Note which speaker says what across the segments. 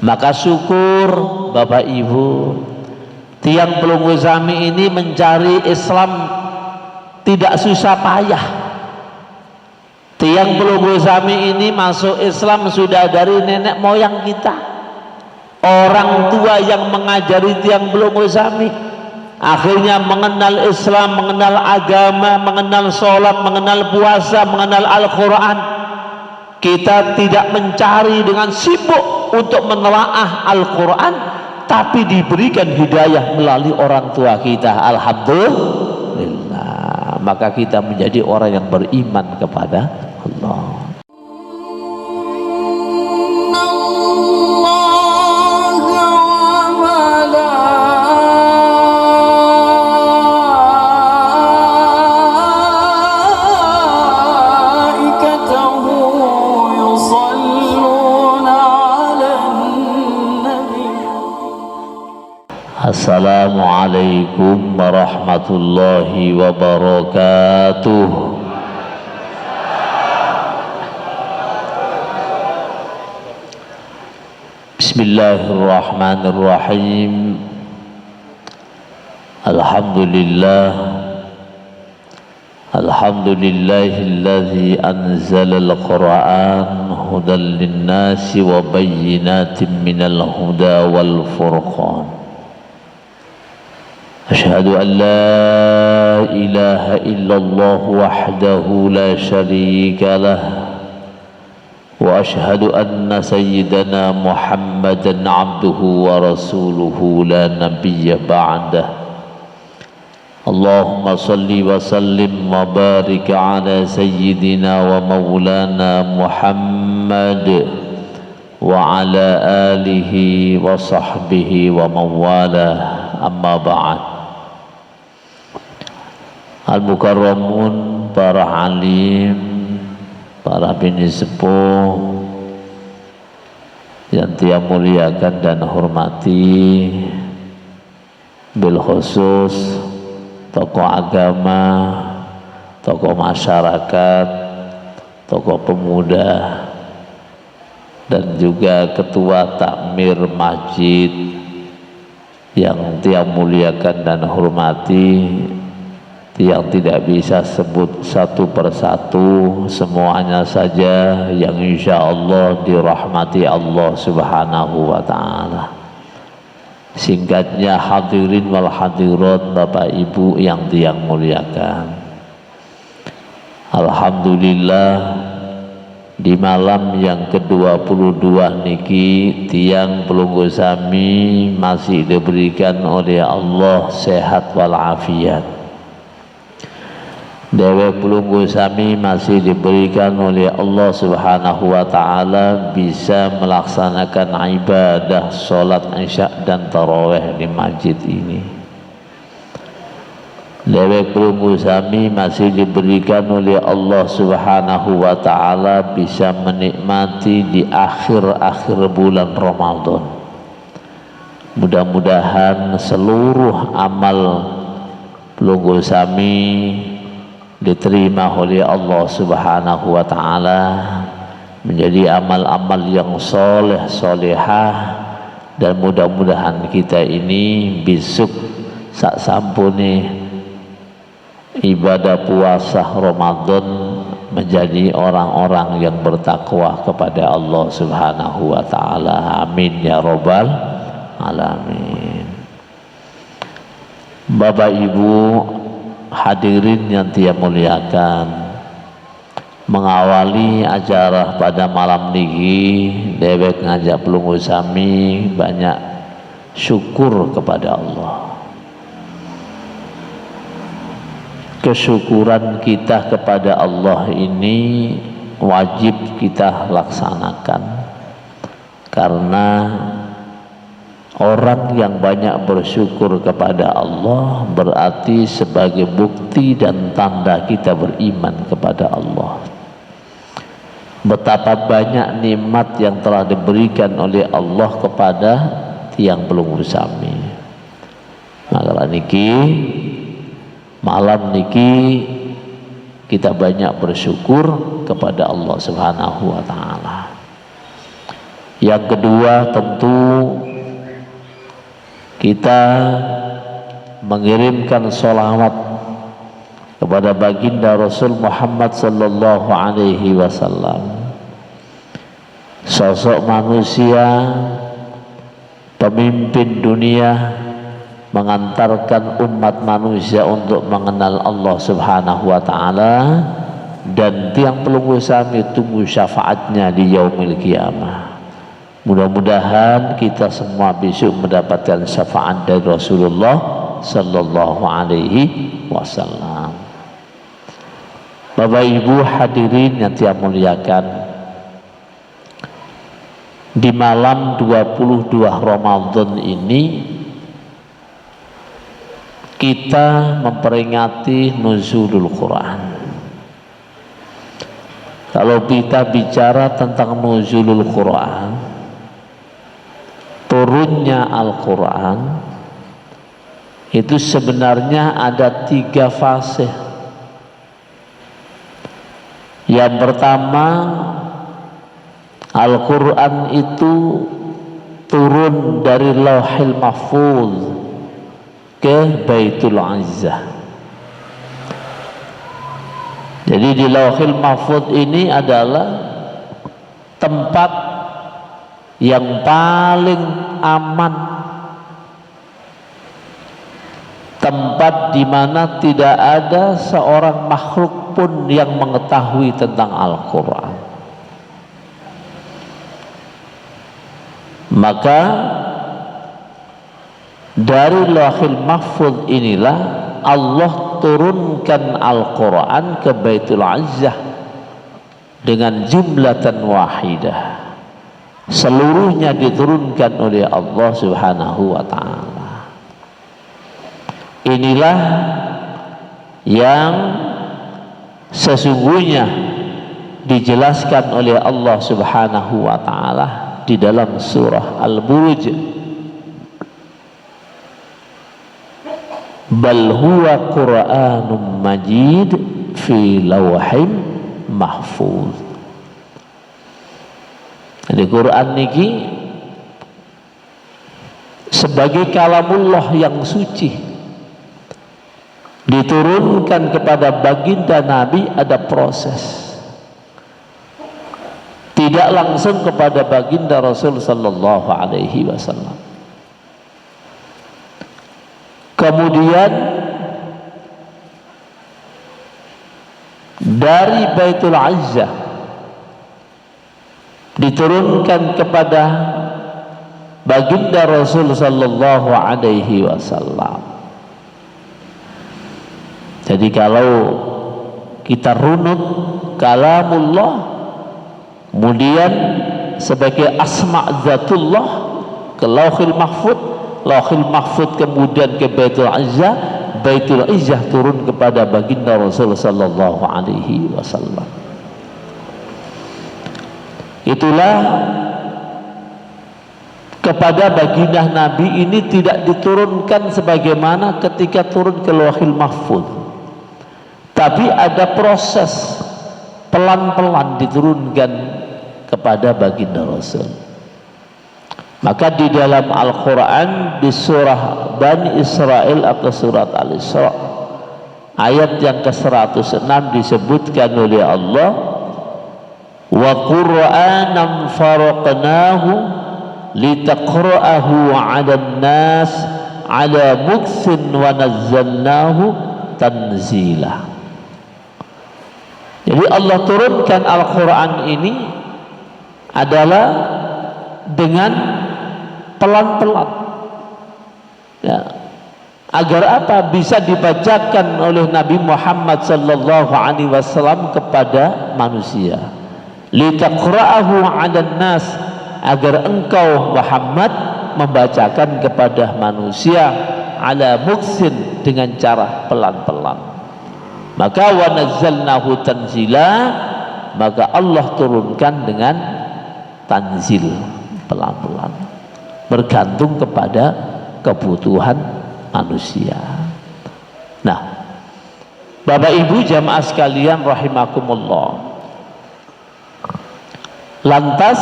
Speaker 1: Maka syukur Bapak Ibu, tiang Pelunggu Zami ini mencari Islam tidak susah payah. Tiang Pelunggu Zami ini masuk Islam sudah dari nenek moyang kita. Orang tua yang mengajari tiang Pelunggu Zami akhirnya mengenal Islam, mengenal agama, mengenal sholat, mengenal puasa, mengenal Al-Quran. Kita tidak mencari dengan sibuk untuk menelaah Al-Quran, tapi diberikan hidayah melalui orang tua kita. Alhamdulillah. Maka kita menjadi orang yang beriman kepada Allah. Assalamualaikum warahmatullahi wabarakatuh. Bismillahirrahmanirrahim. Alhamdulillah. Alhamdulillahilladzi anzalal Qur'an hudan linnasi wa bayyinatin minal huda wal furqan. أشهد أن لا إله إلا الله وحده لا شريك له وأشهد أن سيدنا محمدا عبده ورسوله لا نبي بعده اللهم صل وسلم وبارك على سيدنا ومولانا محمد وعلى آله وصحبه ومن والاه أما بعد. Al-Mukarramun, para alim, para bini sepuh yang Tia muliakan dan hormati, bil khusus tokoh agama, tokoh masyarakat, tokoh pemuda, dan juga ketua takmir masjid yang Tia muliakan dan hormati, yang tidak bisa sebut satu persatu, semuanya saja yang insya Allah dirahmati Allah subhanahu wa ta'ala. Singkatnya, hadirin wal hadirat, Bapak Ibu yang Tia muliakan, alhamdulillah di malam yang ke-22 niki tiang Pelunggu Zami masih diberikan oleh Allah sehat walafiat. Dewa Pelunggu Zami masih diberikan oleh Allah subhanahu wa ta'ala bisa melaksanakan ibadah sholat isya dan tarawih di masjid ini. Dewa Pelunggu Zami masih diberikan oleh Allah subhanahu wa ta'ala bisa menikmati di akhir-akhir bulan Ramadan. Mudah-mudahan seluruh amal Pelunggu Zami diterima oleh Allah subhanahu wa ta'ala menjadi amal-amal yang soleh solehah, dan mudah-mudahan kita ini besok sak sampune ibadah puasa Ramadan menjadi orang-orang yang bertakwa kepada Allah subhanahu wa ta'ala. Amin ya rabbal alamin. Bapak Ibu hadirin yang Tia muliakan, mengawali acara pada malam niki dewek ngajak Pelunggu Zami banyak syukur kepada Allah. Kesyukuran kita kepada Allah ini wajib kita laksanakan, karena orang yang banyak bersyukur kepada Allah berarti sebagai bukti dan tanda kita beriman kepada Allah. Betapa banyak nikmat yang telah diberikan oleh Allah kepada tiang Pelunggu Zami. Maka niki malam niki kita banyak bersyukur kepada Allah subhanahu wa ta'ala. Yang kedua, tentu kita mengirimkan sholawat kepada baginda Rasul Muhammad sallallahu alaihi wasallam, sosok manusia, pemimpin dunia, mengantarkan umat manusia untuk mengenal Allah subhanahu wa ta'ala, dan tiang pelunggu sami tunggu syafaatnya di yaumil qiyamah. Mudah-mudahan kita semua besok mendapatkan syafaat dari Rasulullah sallallahu alaihi wasallam. Bapak Ibu hadirin yang saya muliakan, di malam 22 Ramadan ini kita memperingati nuzulul Quran. Kalau kita bicara tentang nuzulul Quran, turunnya Al-Quran, itu sebenarnya ada 3 fase. Yang pertama, Al-Quran itu turun dari Lauhil Mahfuz ke Baitul Izzah. Jadi di Lauhil Mahfuz ini adalah tempat yang paling aman, tempat di mana tidak ada seorang makhluk pun yang mengetahui tentang Al-Quran. Maka dari Lauhil Mahfuz inilah Allah turunkan Al-Quran ke Baitul Izzah dengan jumlatan wahidah. Seluruhnya diturunkan oleh Allah subhanahu wa ta'ala. Inilah yang sesungguhnya dijelaskan oleh Allah subhanahu wa ta'ala di dalam surah Al-Buruj. Bal huwa Qur'anun Majid fi lawhin mahfuz. Jadi Quran niki sebagai kalamullah yang suci, diturunkan kepada baginda Nabi, ada proses, tidak langsung kepada baginda Rasul sallallahu alaihi wasallam. Kemudian dari Baitul Izzah diturunkan kepada baginda Rasul sallallahu alaihi wasallam. Jadi kalau kita runut kalamullah, kemudian sebagai asma zatullah ke Lauhil Mahfuz, Lauhil Mahfuz kemudian ke Baitul Izzah, Baitul Izzah turun kepada baginda Rasul sallallahu alaihi wasallam. Itulah kepada baginda Nabi ini tidak diturunkan sebagaimana ketika turun ke Lauhil Mahfuz, tapi ada proses pelan-pelan diturunkan kepada baginda Rasul. Maka di dalam Al-Quran di surah Bani Israel atau surat Al-Isra ayat yang ke-106 disebutkan oleh Allah, wa Qur'anan faraqnahu litaqra'ahu 'alan nas 'ala muktsin wa nazzalnahu tanzila. Jadi Allah turunkan Al-Quran ini adalah dengan pelan-pelan, ya, agar apa? Bisa dibacakan oleh Nabi Muhammad sallallahu alaihi wasallam kepada manusia. Litaqra'ahu 'alan nas, agar engkau Muhammad membacakan kepada manusia ala muksin, dengan cara pelan-pelan. Maka wa nazzalnahu tanzila, maka Allah turunkan dengan tanzil, pelan-pelan, bergantung kepada kebutuhan manusia. Nah, Bapak Ibu jamaah sekalian rahimakumullah, lantas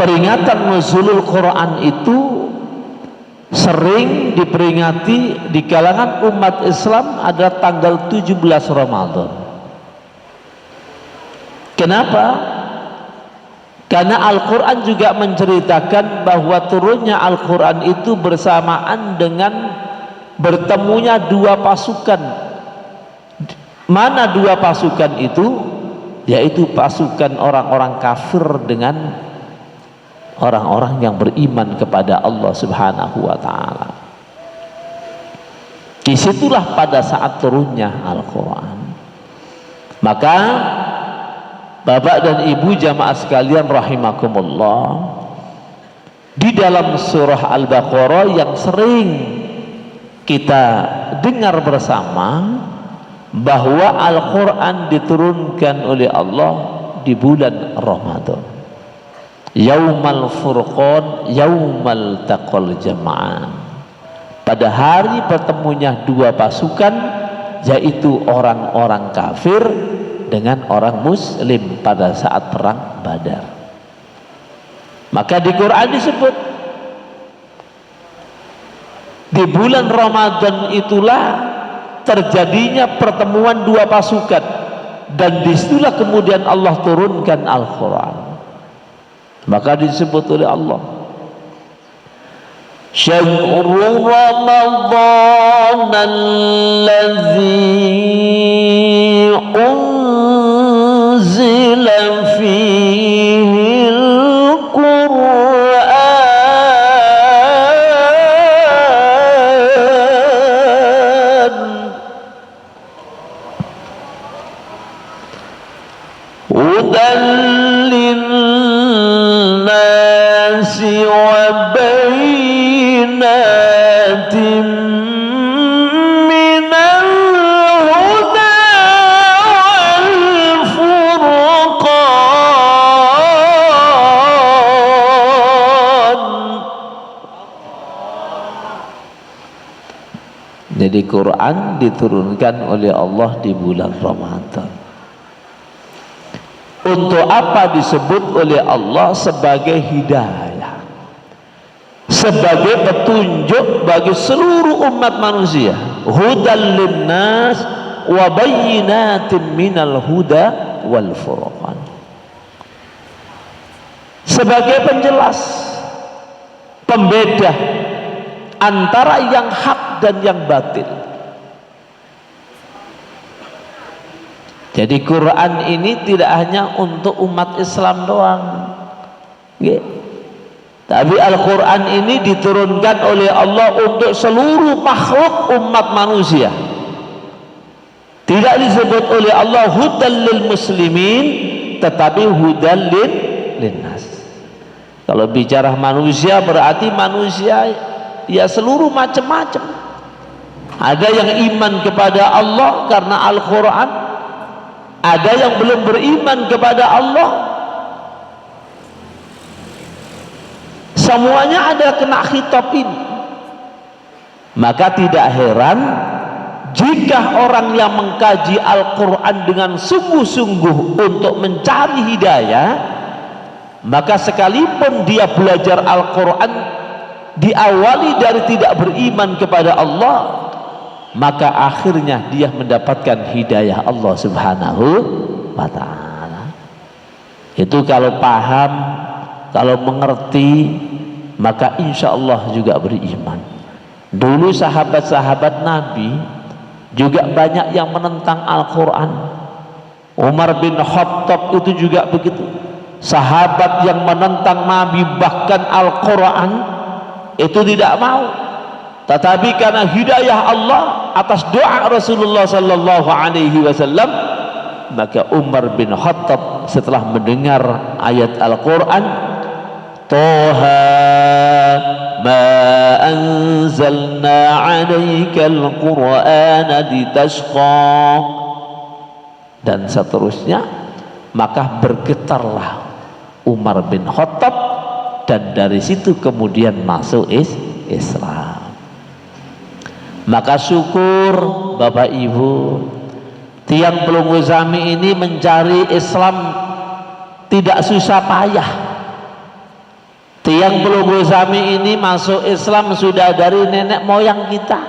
Speaker 1: peringatan nuzulul Quran itu sering diperingati di kalangan umat Islam adalah tanggal 17 Ramadan. Kenapa? Karena Al-Quran juga menceritakan bahwa turunnya Al-Quran itu bersamaan dengan bertemunya dua pasukan. Mana dua pasukan itu? Yaitu pasukan orang-orang kafir dengan orang-orang yang beriman kepada Allah Subhanahu wa ta'ala. Disitulah pada saat turunnya Al-Quran. Maka Bapak dan Ibu jamaah sekalian rahimakumullah, di dalam surah Al-Baqarah yang sering kita dengar bersama bahwa Al-Quran diturunkan oleh Allah di bulan Ramadan, Yaumal Furqan, Yaumal Taqal Jama'an, pada hari pertemunya dua pasukan, yaitu orang-orang kafir dengan orang muslim pada saat perang Badar. Maka di Quran disebut di bulan Ramadan itulah terjadinya pertemuan dua pasukan, dan disitulah kemudian Allah turunkan Al-Quran. Maka disebut oleh Allah, Syahrul Ramadan allazi unzila fihi al-Quran hudan lin-nasi wa bayyinatin minal huda wal furqan. Jadi Quran diturunkan oleh Allah di bulan Ramadan. Untuk apa disebut oleh Allah sebagai hidayah, sebagai petunjuk bagi seluruh umat manusia, hudal linnas wa bayyinatin minal huda wal furqan, sebagai penjelas, pembeda antara yang hak dan yang batil. Jadi Quran ini tidak hanya untuk umat Islam doang, tapi Al-Quran ini diturunkan oleh Allah untuk seluruh makhluk umat manusia. Tidak disebut oleh Allah hudal lil muslimin, tetapi hudal linnas. Kalau bicara manusia berarti manusia ya seluruh macam-macam. Ada yang iman kepada Allah karena Al-Quran, ada yang belum beriman kepada Allah. Semuanya ada kena khitab ini. Maka tidak heran jika orang yang mengkaji Al-Quran dengan sungguh-sungguh untuk mencari hidayah, maka sekalipun dia belajar Al-Quran diawali dari tidak beriman kepada Allah, maka akhirnya dia mendapatkan hidayah Allah Subhanahu wa ta'ala. Itu kalau paham, kalau mengerti, maka insya Allah juga beriman. Dulu sahabat-sahabat Nabi juga banyak yang menentang Al-Quran. Umar bin Khattab itu juga begitu, sahabat yang menentang Nabi, bahkan Al-Quran itu tidak mau. Tetapi karena hidayah Allah atas doa Rasulullah sallallahu alaihi wasallam, maka Umar bin Khattab setelah mendengar ayat Al-Quran, Toha ma anzalna alaika al-Qur'ana litashqa, dan seterusnya, maka bergetarlah Umar bin Khattab, dan dari situ kemudian masuk Islam. Maka syukur Bapak Ibu, tiang pelunggu Zami ini mencari Islam tidak susah payah. Tiang Pelunggu Sami ini masuk Islam sudah dari nenek moyang kita.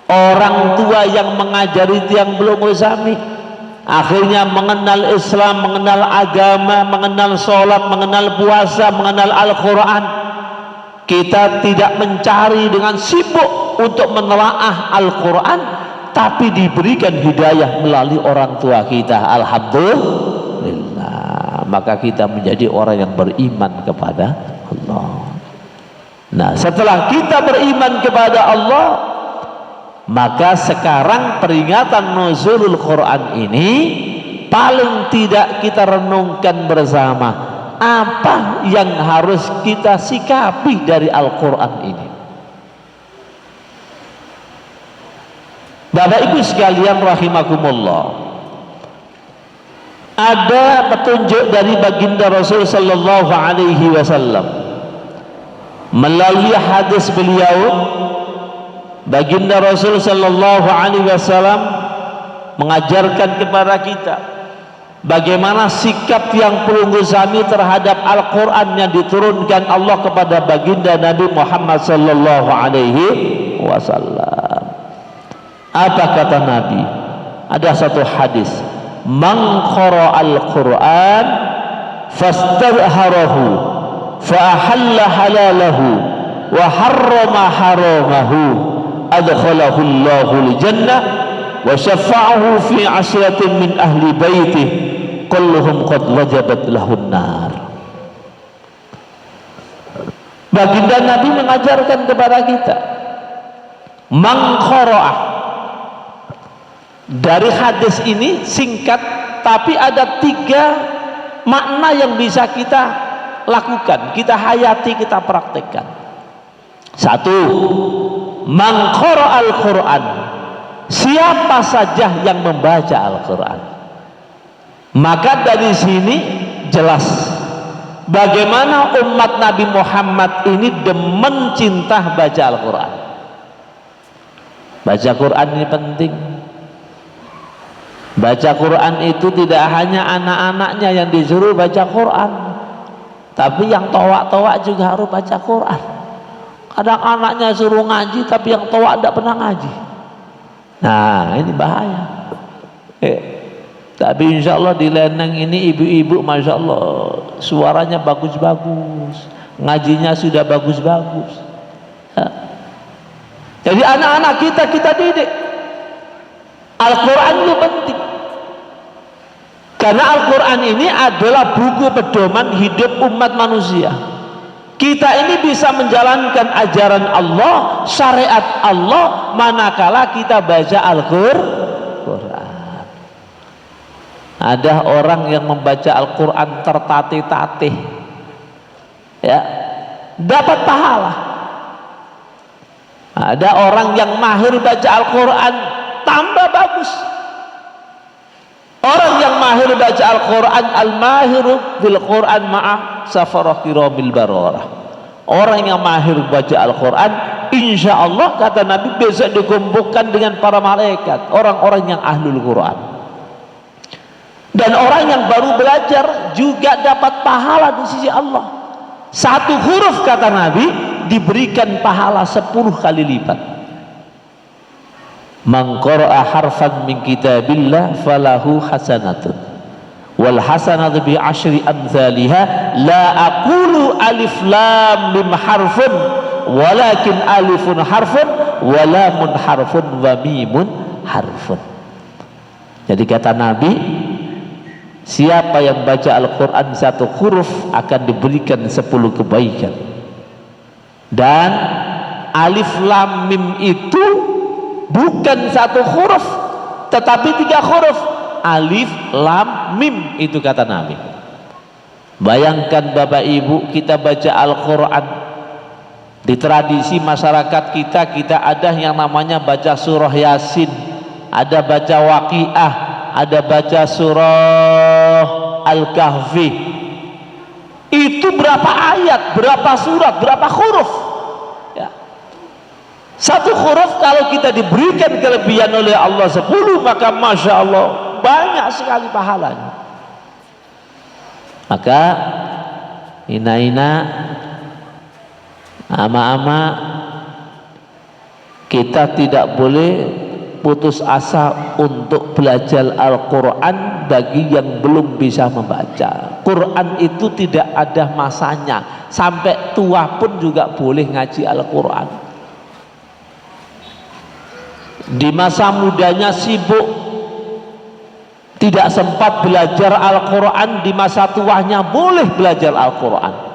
Speaker 1: Orang tua yang mengajari Tiang Pelunggu Sami akhirnya mengenal Islam, mengenal agama, mengenal sholat, mengenal puasa, mengenal Al-Quran. Kita tidak mencari dengan sibuk untuk menelaah Al-Quran, tapi diberikan hidayah melalui orang tua kita. Alhamdulillah, maka kita menjadi orang yang beriman kepada Allah. Nah, setelah kita beriman kepada Allah, maka sekarang peringatan nuzulul Quran ini paling tidak kita renungkan bersama apa yang harus kita sikapi dari Al-Quran ini. Bapak Ibu sekalian rahimakumullah, ada petunjuk dari baginda Rasul sallallahu alaihi wasallam melalui hadis beliau. Baginda Rasul sallallahu alaihi wasallam mengajarkan kepada kita bagaimana sikap Tiang Pelunggu Sami terhadap Al-Quran yang diturunkan Allah kepada baginda Nabi Muhammad sallallahu alaihi wasallam. Apa kata Nabi? Ada satu hadis, man qara'al Quran fastarharahu fa ahalla halalahu wa harrama haramahu adkhalahu Allahul jannah wa syafa'ahu fi 'ashratin min ahli baitih kulluhum qad wajabat lahun nar. Baginda Nabi mengajarkan kepada kita man qara'ah. Dari hadis ini singkat, tapi ada 3 makna yang bisa kita lakukan, kita hayati, kita praktekkan. 1, man qara'al Quran, siapa saja yang membaca Al-Quran. Maka dari sini jelas bagaimana umat Nabi Muhammad ini demen cinta baca Al-Quran. Baca Quran ini penting. Baca Quran itu tidak hanya anak-anaknya yang disuruh baca Quran, tapi yang towak-towak juga harus baca Quran. Kadang anaknya suruh ngaji, tapi yang towak tidak pernah ngaji. Nah, ini bahaya. Tapi insya Allah di Leneng ini ibu-ibu, masya Allah, suaranya bagus-bagus, ngajinya sudah bagus-bagus. Jadi anak-anak kita didik. Al-Quran itu penting. Karena Al-Quran ini adalah buku pedoman hidup umat manusia. Kita ini bisa menjalankan ajaran Allah, syariat Allah, manakala kita baca Al-Quran. Ada orang yang membaca Al-Quran tertatih-tatih, ya, dapat pahala. Ada orang yang mahir baca Al-Quran, tambah bagus. Orang yang mahir baca Al-Quran, al-mahiru bil Quran ma'ah safarah kiramil bararah. Orang yang mahir baca Al-Quran, insya Allah kata Nabi besok dikumpulkan dengan para malaikat, orang-orang yang ahlul Quran. Dan orang yang baru belajar juga dapat pahala di sisi Allah. 1 huruf kata Nabi diberikan pahala 10 kali lipat. Man qara'a harfan min kitabillah falahu hasanatun wal hasanatu bi 'asyri amsalha la aqulu alif lam mim harfun walakin alifun harfun wa lamun harfun wa mimun harfun. Jadi kata Nabi, siapa yang baca Al-Quran 1 huruf akan diberikan 10 kebaikan. Dan alif lam mim itu bukan 1 huruf, tetapi 3 huruf. Alif lam mim itu kata Nabi. Bayangkan Bapak Ibu, kita baca Al-Quran. Di tradisi masyarakat kita ada yang namanya baca surah Yasin, ada baca Waqiah, ada baca surah Al-Kahfi. Itu berapa ayat, berapa surat, berapa huruf, ya. 1 huruf kalau kita diberikan kelebihan oleh Allah 10, maka masya Allah banyak sekali pahalanya. Maka ina Ama-ama, kita tidak boleh putus asa untuk belajar Al-Quran bagi yang belum bisa membaca. Quran itu tidak ada masanya, sampai tua pun juga boleh ngaji Al-Quran. Di masa mudanya sibuk, tidak sempat belajar Al-Quran, di masa tuanya boleh belajar Al-Quran.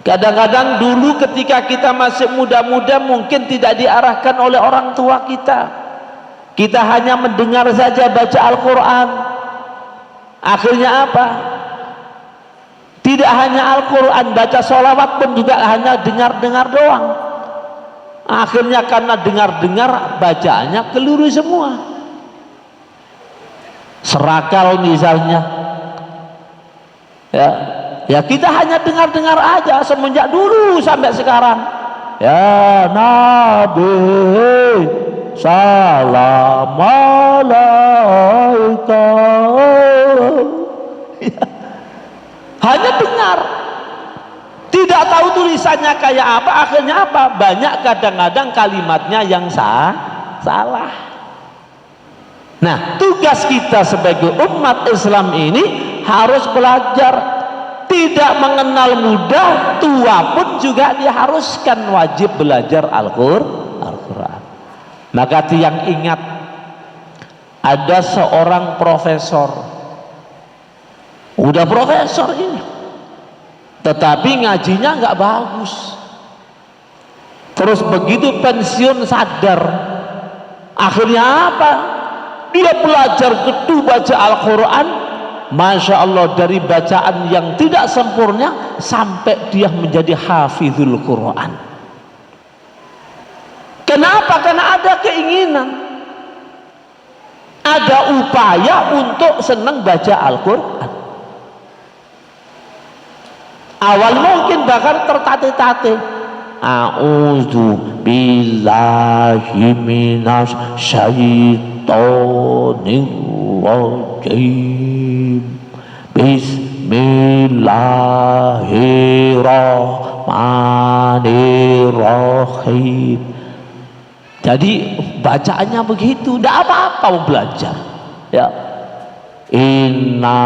Speaker 1: Kadang-kadang dulu ketika kita masih muda-muda mungkin tidak diarahkan oleh orang tua kita, kita hanya mendengar saja baca Al-Quran. Akhirnya apa? Tidak hanya Al-Quran, baca sholawat pun juga hanya dengar-dengar doang. Akhirnya karena dengar-dengar, bacaannya keliru semua. Serakal misalnya, ya kita hanya dengar-dengar aja semenjak dulu sampai sekarang. Ya Nabi salam alaika. Hanya dengar, tidak tahu tulisannya kayak apa. Akhirnya apa? Banyak kadang-kadang kalimatnya yang salah. Nah, tugas kita sebagai umat Islam ini harus belajar. Tidak mengenal muda, tua pun juga diharuskan wajib belajar Al-Quran. Maka yang ingat, ada seorang profesor, udah profesor ini, tetapi ngajinya nggak bagus. Terus begitu pensiun sadar, akhirnya apa? Dia belajar kedua baca Al-Quran. Masya Allah, dari bacaan yang tidak sempurna sampai dia menjadi hafizul Quran. Kenapa? Karena ada keinginan, ada upaya untuk senang baca Al-Quran. Awal mungkin bahkan tertatih-tatih, a'udzu billahi minas syaitonir rajim, bismillahirrahmanirrahim. Jadi bacaannya begitu, tidak apa-apa mau belajar. Ya, inna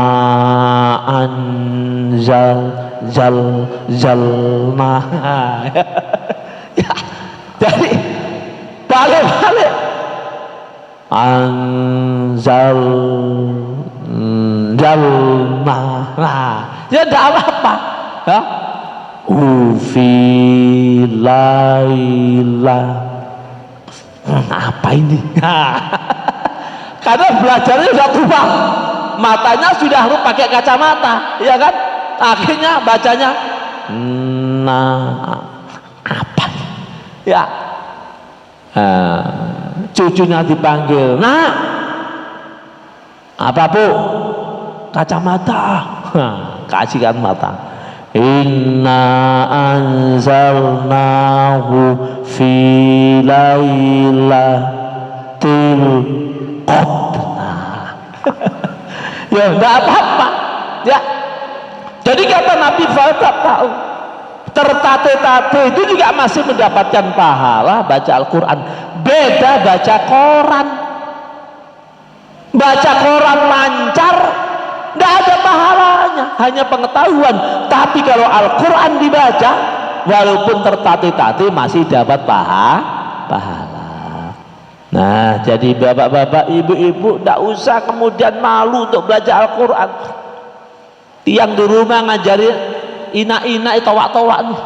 Speaker 1: anzalna. Ya, jadi balik-balik ya tidak apa-apa ya. Ufilaila, apa ini? Karena belajarnya sudah tua, matanya sudah harus pakai kacamata, ya kan? Akhirnya bacanya apa ya? Cucunya dipanggil, apa bu? Kacamata. Kasihkan mata. Inna anzalnahu fi lailatul qadr. Ya enggak apa-apa ya. Jadi kata Nabi Falsaf tahu, tertatih-tatih itu juga masih mendapatkan pahala baca Al-Quran. Beda baca koran. Baca koran lancar, tidak ada pahalanya, hanya pengetahuan. Tapi kalau Al-Quran dibaca, walaupun tertatih-tatih masih dapat pahala. Nah, jadi bapak-bapak, ibu-ibu, tidak usah kemudian malu untuk belajar Al-Quran. Yang di rumah ngajari inak-inak tawak-tawak nih,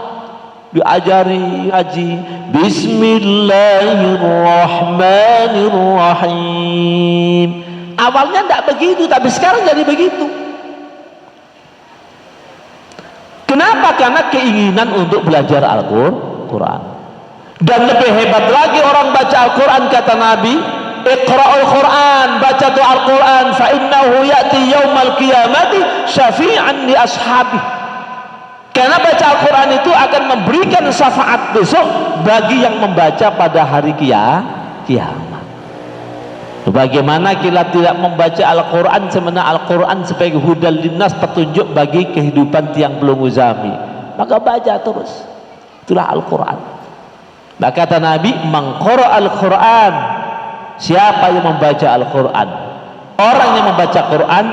Speaker 1: diajari ngaji Bismillahirrahmanirrahim. Awalnya tidak begitu, tapi sekarang jadi begitu. Kenapa? Karena keinginan untuk belajar Al-Quran. Dan lebih hebat lagi orang baca Al-Quran, kata Nabi, Iqra'ul Quran, baca tu Al-Quran, fa innahu ya'ti yaumal qiyamati syafi'an li ashabi. Karena baca Al-Quran itu akan memberikan syafaat besok bagi yang membaca pada hari kiamat. Bagaimana kita tidak membaca Al-Quran, sebenarnya Al-Quran sebagai hudal linnas, petunjuk bagi kehidupan tiang belum uzami. Maka baca terus. Itulah Al-Quran. Maka kata Nabi, man qara al-Quran, siapa yang membaca Al-Quran, orang yang membaca Quran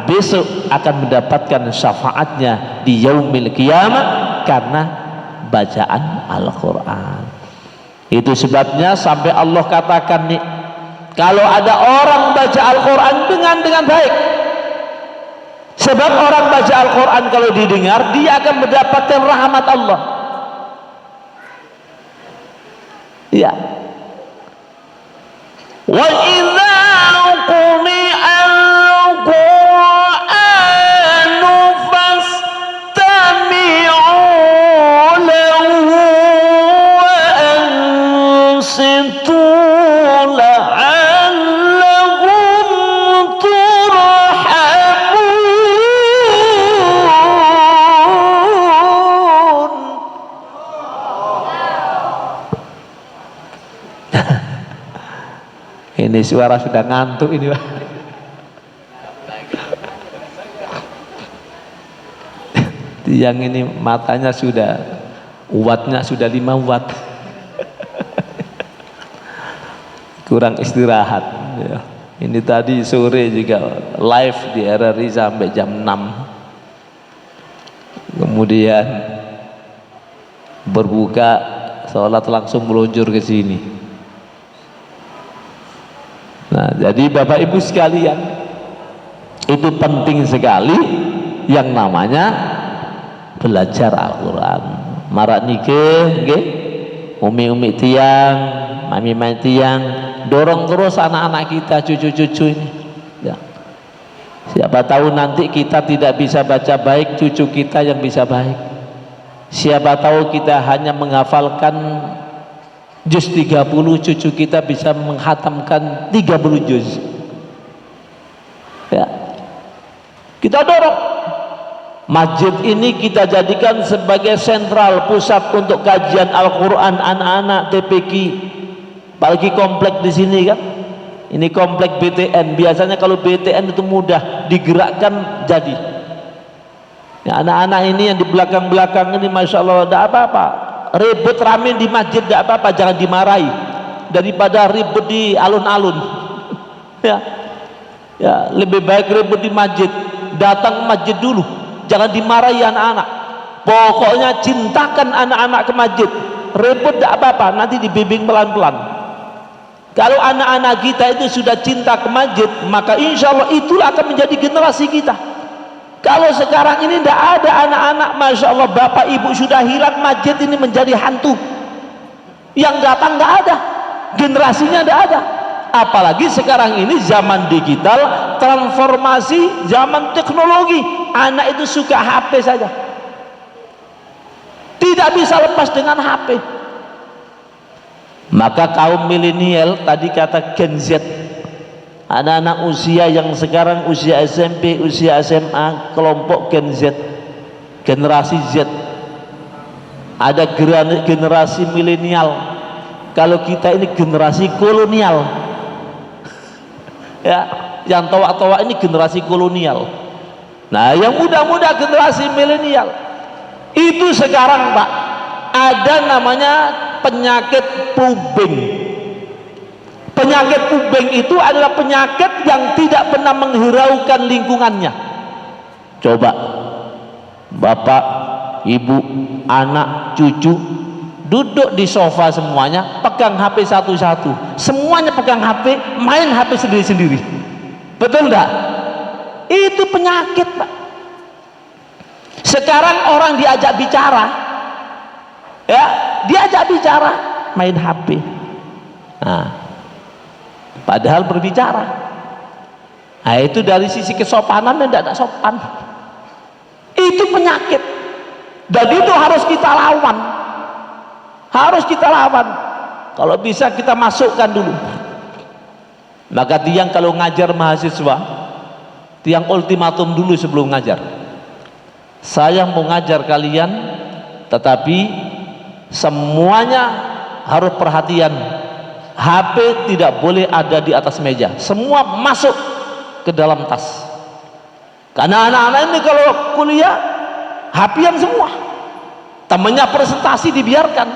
Speaker 1: besok akan mendapatkan syafaatnya di yaumil qiyamah karena bacaan Al-Quran. Itu sebabnya sampai Allah katakan nih, kalau ada orang baca Al-Quran dengan baik, sebab orang baca Al-Quran kalau didengar dia akan mendapatkan rahmat Allah. Ya. Wa idza quri'a al-Qur'anu fastami'u lahu wa ansitu la'allakum turhamun. Ini suara sudah ngantuk ini, Pak. Tiang ini matanya sudah, wattnya sudah 5 watt. Kurang istirahat ya. Ini tadi sore juga live di RRI sampai jam 6. Kemudian berbuka, sholat langsung meluncur ke sini. Nah, jadi Bapak Ibu sekalian, itu penting sekali yang namanya belajar Al-Quran. Marak nike, umi-umi tiang, mami-mami tiang, dorong terus anak-anak kita, cucu-cucu ini. Ya. Siapa tahu nanti kita tidak bisa baca baik, cucu kita yang bisa baik. Siapa tahu kita hanya menghafalkan juz 30, cucu kita bisa menghatamkan 30 juz. Ya. Kita dorong masjid ini, kita jadikan sebagai sentral pusat untuk kajian Al-Quran anak-anak TPQ. Apalagi komplek di sini kan. Ini komplek BTN. Biasanya kalau BTN itu mudah digerakkan jadi. Ya, anak-anak ini yang di belakang-belakang ini, masya Allah, tidak apa-apa. Ribut rame di masjid tidak apa-apa, jangan dimarahi, daripada ribut di alun-alun. Ya, ya lebih baik ribut di masjid. Datang ke masjid dulu, jangan dimarahi anak-anak. Pokoknya cintakan anak-anak ke masjid. Ribut tidak apa-apa, nanti dibimbing pelan-pelan. Kalau anak-anak kita itu sudah cinta ke masjid, maka insya Allah itulah akan menjadi generasi kita. Kalau sekarang ini tidak ada anak-anak, masya Allah, bapak ibu sudah hilang, masjid ini menjadi hantu. Yang datang tidak ada, generasinya tidak ada. Apalagi sekarang ini zaman digital, transformasi, zaman teknologi. Anak itu suka HP saja, tidak bisa lepas dengan HP. Maka kaum milenial, tadi kata Gen Z, anak-anak usia yang sekarang usia SMP, usia SMA, kelompok Gen Z, generasi Z. Ada generasi milenial. Kalau kita ini generasi kolonial. Ya, yang tua-tua ini generasi kolonial. Nah, yang muda-muda generasi milenial. Itu sekarang, Pak, ada namanya penyakit pubeng. Penyakit pubeng itu adalah penyakit yang tidak pernah menghiraukan lingkungannya. Coba bapak, ibu, anak, cucu duduk di sofa semuanya, pegang HP satu-satu, semuanya pegang HP, main HP sendiri-sendiri. Betul enggak? Itu penyakit, Pak. Sekarang orang diajak bicara, ya, diajak bicara, main HP. Nah, padahal berbicara. Nah, itu dari sisi kesopanan dan tidak sopan. Itu penyakit. Dan itu harus kita lawan. Harus kita lawan. Kalau bisa kita masukkan dulu. Maka tiang kalau ngajar mahasiswa, tiang ultimatum dulu sebelum ngajar. Saya mau ngajar kalian, tetapi semuanya harus perhatian. HP tidak boleh ada di atas meja, semua masuk ke dalam tas. Karena anak-anak ini kalau kuliah HP-an semua, Temennya presentasi dibiarkan,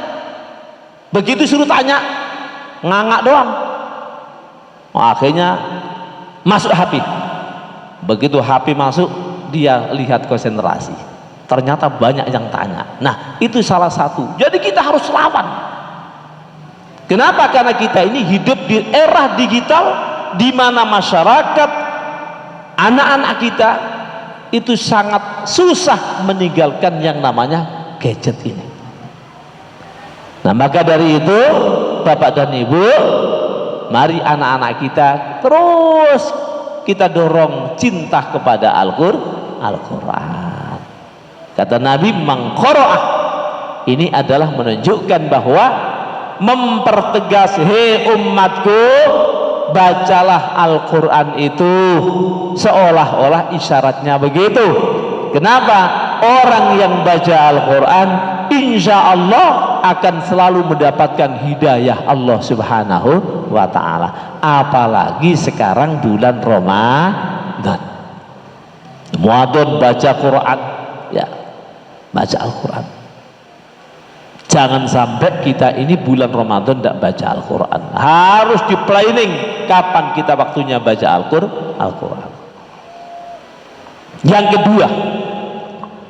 Speaker 1: begitu suruh tanya ngangak doang. Akhirnya masuk HP. Begitu HP masuk, dia lihat konsentrasi, ternyata banyak yang tanya. Nah, itu salah satu. Jadi kita harus lawan. Kenapa? Karena kita ini hidup di era digital, di mana masyarakat, anak-anak kita itu sangat susah meninggalkan yang namanya gadget ini. Nah, maka dari itu Bapak dan Ibu, mari anak-anak kita terus kita dorong cinta kepada Al-Quran. Kata Nabi, mangqara'ah, ini adalah menunjukkan bahwa mempertegas, hei umatku, bacalah Al-Quran itu, seolah-olah isyaratnya begitu. Kenapa? Orang yang baca Al-Quran insya Allah akan selalu mendapatkan hidayah Allah Subhanahu wa ta'ala. Apalagi sekarang bulan Ramadan, baca Quran, ya, baca Al-Quran. Jangan sampai kita ini bulan Ramadan tidak baca Al-Quran. Harus di planning kapan kita waktunya baca Al-Quran. Yang kedua,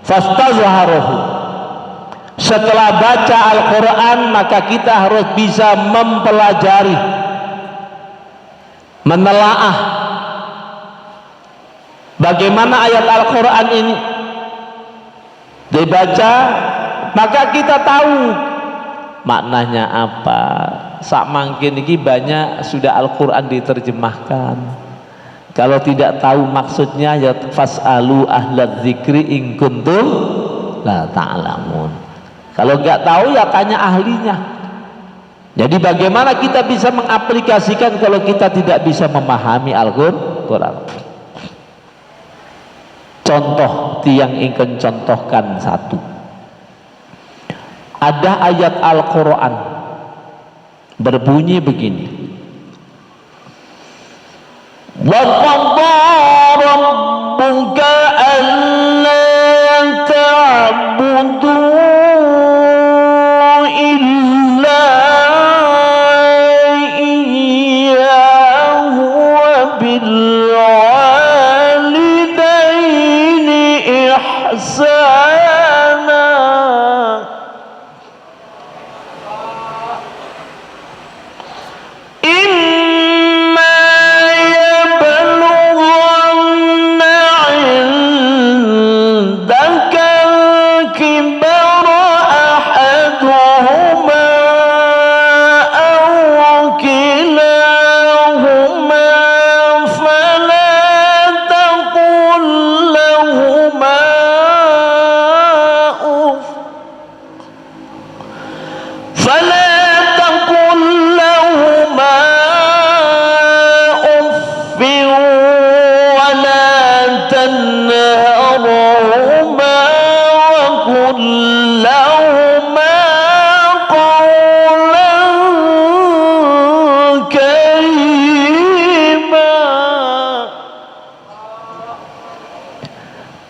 Speaker 1: fastazharahu, setelah baca Al-Quran maka kita harus bisa mempelajari, menelaah bagaimana ayat Al-Quran ini dibaca, maka kita tahu maknanya apa. Sak mangkin ini banyak sudah Al-Quran diterjemahkan. Kalau tidak tahu maksudnya, ya fas'alu ahlaz zikri in kuntum la ta'lamun. Kalau nggak tahu ya tanya ahlinya. Jadi bagaimana kita bisa mengaplikasikan kalau kita tidak bisa memahami Al-Quran? Contoh tiang ingkang contohkan satu. Ada ayat Al-Quran berbunyi begini. Wa qadha rabbuka alla ta'budu illa iyyahu wa bil walidaini ihsana.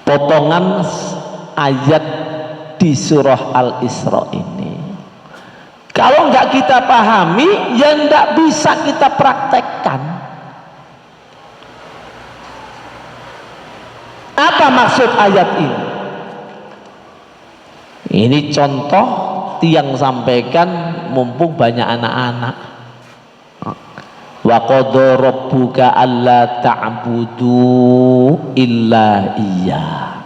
Speaker 1: Potongan ayat di surah Al-Isra ini, kalau nggak kita pahami, ya nggak bisa kita praktekkan. Apa maksud ayat ini? Ini contoh tiang sampaikan mumpung banyak anak-anak. Wa qadha rabbuka alla ta'budu illa iyyah.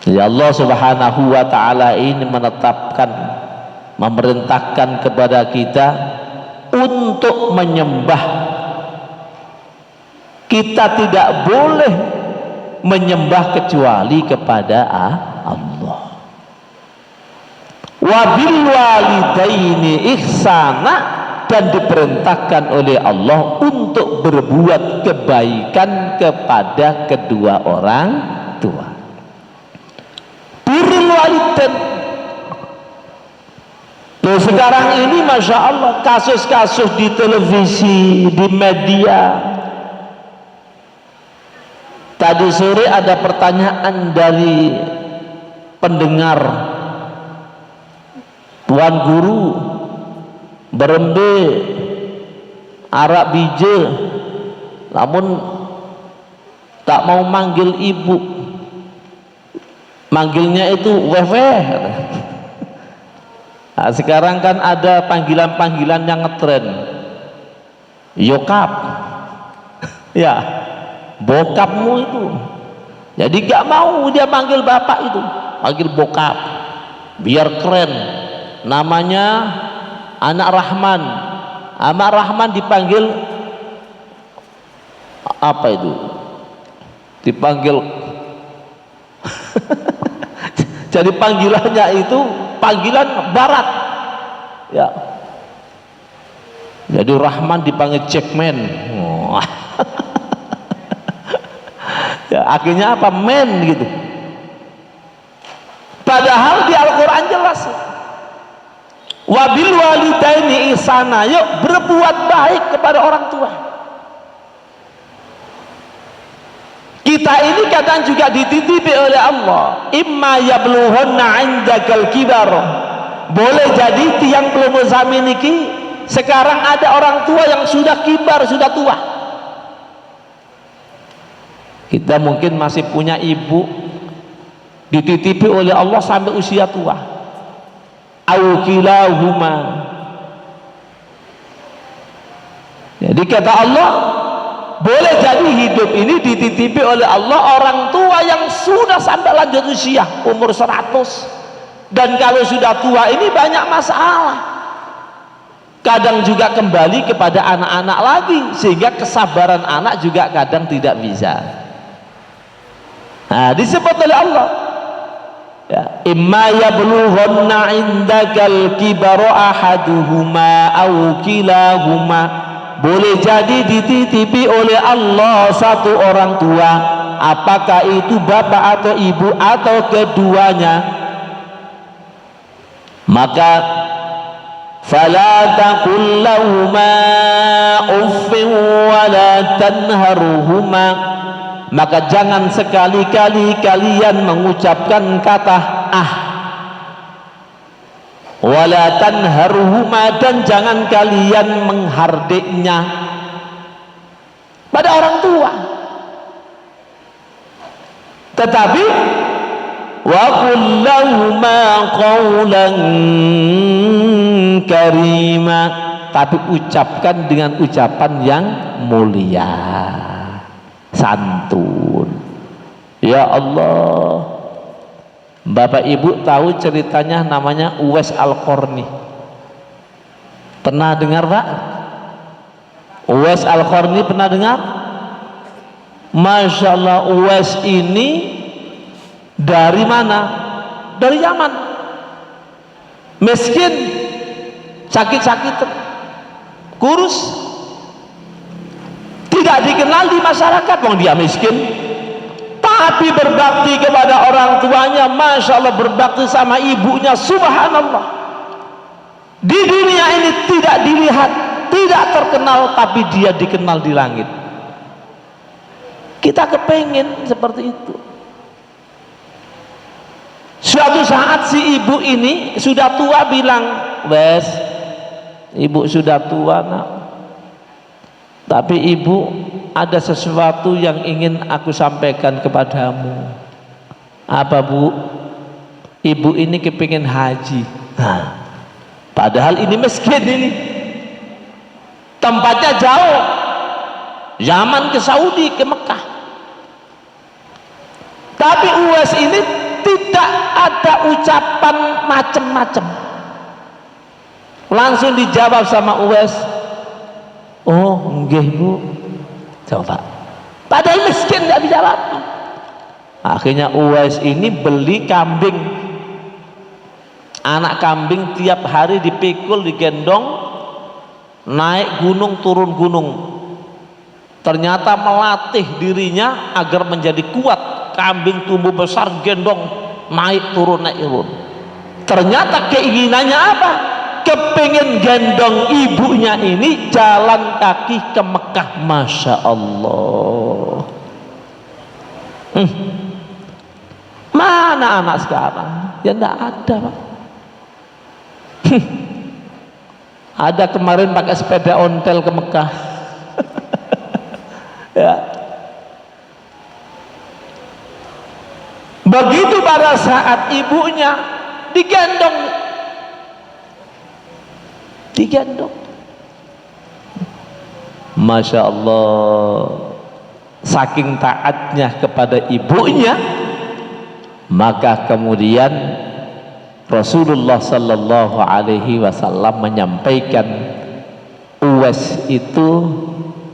Speaker 1: Ya, Allah Subhanahu wa ta'ala ini menetapkan, memerintahkan kepada kita untuk menyembah. Kita tidak boleh menyembah kecuali kepada Allah. Wa bil walidaini ihsana, dan diperintahkan oleh Allah untuk berbuat kebaikan kepada kedua orang tua. Birrul walidain. Loh, sekarang ini Masya Allah kasus-kasus di televisi, di media. Tadi sore ada pertanyaan dari pendengar, tuan guru, berembe, arak bije, namun tak mau manggil ibu, manggilnya itu weweh. Nah, sekarang kan ada panggilan-panggilan yang ngetren, yokap, ya, bokapmu itu. Jadi gak mau dia panggil bapak itu, panggil bokap, biar keren. Namanya anak Rahman, anak Rahman dipanggil apa itu? Dipanggil jadi panggilannya itu panggilan barat, ya. Jadi Rahman dipanggil Jackman. Ya, akhirnya apa? Men gitu. Padahal di Al-Quran jelas, wabil walidaini ihsana, yuk berbuat baik kepada orang tua. Kita ini kadang juga dititipi oleh Allah, imma yablughanna 'indakal kibar. Boleh jadi tiang belum sami niki sekarang ada orang tua yang sudah kibar, sudah tua. Kita mungkin masih punya ibu dititipi oleh Allah sampai usia tua. Au kilahuma. Jadi kata Allah, boleh jadi hidup ini dititipi oleh Allah orang tua yang sudah sampai lanjut usia, umur 100. Dan kalau sudah tua ini banyak masalah. Kadang juga kembali kepada anak-anak lagi, sehingga kesabaran anak juga kadang tidak bisa. Nah, disebut oleh Allah, ya, imma yablughanna 'indakal kibaru ahaduhuma aw kilahuma. Boleh jadi dititipi oleh Allah satu orang tua, apakah itu bapak atau ibu atau keduanya, maka fala taqul lahuma uffin wala tanharhuma, maka jangan sekali-kali kalian mengucapkan kata wala tanharhuma, dan jangan kalian menghardiknya pada orang tua. Tetapi wa qul lahuma qawlan karima, tapi ucapkan dengan ucapan yang mulia, santun. Ya Allah, Bapak Ibu tahu ceritanya, namanya Uwais Al-Qarni. Pernah dengar Pak? Uwais Al-Qarni pernah dengar? Masya Allah, Uwais ini dari mana? Dari Yaman. Miskin, sakit-sakitan, kurus, tidak dikenal di masyarakat, wong dia miskin. Tapi berbakti kepada orang tuanya, Masya Allah, berbakti sama ibunya, subhanallah. Di dunia ini tidak dilihat, tidak terkenal, tapi dia dikenal di langit. Kita kepengen seperti itu. Suatu saat si ibu ini sudah tua bilang, Wes, ibu sudah tua nak, tapi ibu ada sesuatu yang ingin aku sampaikan kepadamu. Apa Bu? Ibu ini kepingin haji. Nah, padahal ini miskin ini, tempatnya jauh, Yaman ke Saudi, ke Mekah. Tapi Uwais ini tidak ada ucapan macam-macam, langsung dijawab sama Uwais, oh nggih Bu. Coba, padahal miskin tidak dijawab. Akhirnya Uwais ini beli kambing, anak kambing, tiap hari dipikul, digendong, naik gunung turun gunung. Ternyata melatih dirinya agar menjadi kuat. Kambing tumbuh besar, gendong, naik turun naik turun. Ternyata keinginannya apa? Kepingin gendong ibunya ini jalan kaki ke Mekah. Masya Allah. Mana anak sekarang? Ya enggak ada, Pak. Ada kemarin pakai sepeda ontel ke Mekah. Ya. Begitu pada saat ibunya digendong, Masya Allah, saking taatnya kepada ibunya, maka kemudian Rasulullah Sallallahu Alaihi Wasallam menyampaikan Uwais itu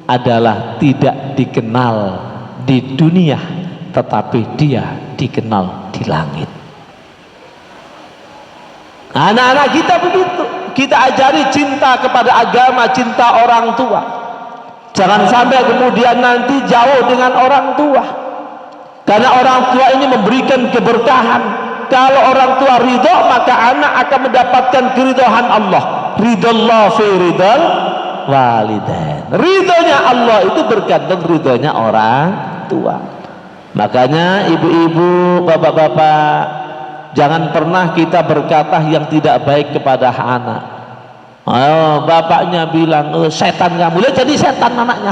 Speaker 1: adalah tidak dikenal di dunia, tetapi dia dikenal di langit. Anak-anak kita begitu, kita ajari cinta kepada agama, cinta orang tua. Jangan sampai kemudian nanti jauh dengan orang tua, karena orang tua ini memberikan keberkahan. Kalau orang tua ridho, maka anak akan mendapatkan keridhaan Allah. Ridallah fi ridal walidain. Ridhonya Allah itu bergantung ridhonya orang tua. Makanya ibu-ibu, bapak-bapak, jangan pernah kita berkata yang tidak baik kepada anak. Oh, bapaknya bilang, oh, setan kamu, lihat jadi setan anaknya.